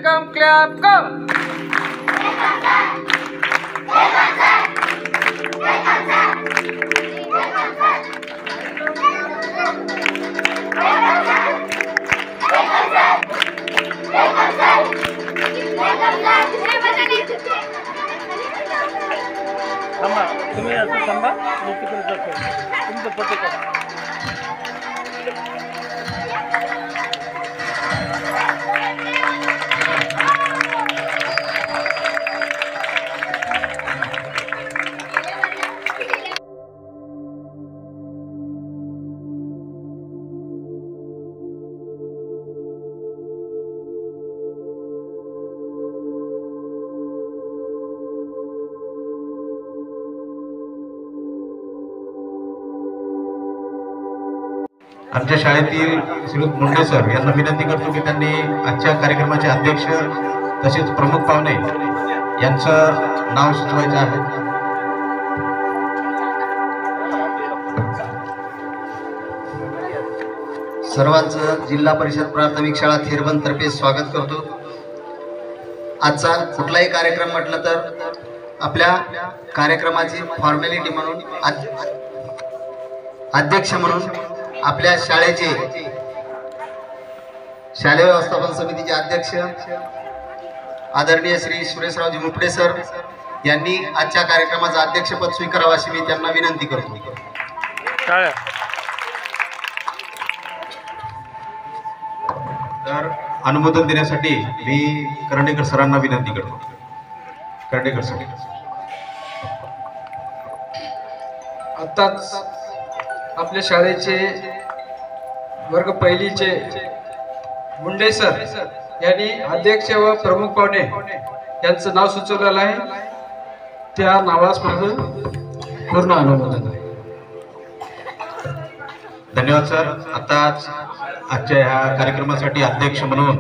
Welcome clap come. थांबा तुम्ही असं थांबा मी तिकडे जातो तुमचं फोटो करा आमच्या शाळेतील श्री मुंडे सर यांना विनंती करतो की त्यांनी आजच्या कार्यक्रमाचे अध्यक्ष तसेच प्रमुख पाहुणे यांचं नाव सुचवायचं आहे. सर्वांचं जिल्हा परिषद प्राथमिक शाळा थेरबंद तर्फे स्वागत करतो. आजचा कुठलाही कार्यक्रम म्हटलं तर आपल्या कार्यक्रमाची फॉर्मॅलिटी म्हणून अध्यक्ष म्हणून आपल्या शाळेचे शालेय व्यवस्थापन समितीचे अध्यक्ष आदरणीय श्री सुरेशरावजी मुपडे सर यांनी आजच्या कार्यक्रमाचं अध्यक्षपद स्वीकारावं अशी मी त्यांना विनंती करतो. तर अनुमोदन देण्यासाठी मी करंडेकर सरांना विनंती करतो. करंडेकर सर. आताच आपल्या शाळेचे वर्ग पहिलीचे मुंडे सर यांनी अध्यक्ष व प्रमुख पाहुणे यांचं नाव सुचवलेलं आहे. त्या नावास माझं पूर्ण अनुमोदन आहे. धन्यवाद सर. आताच आजच्या ह्या कार्यक्रमासाठी अध्यक्ष म्हणून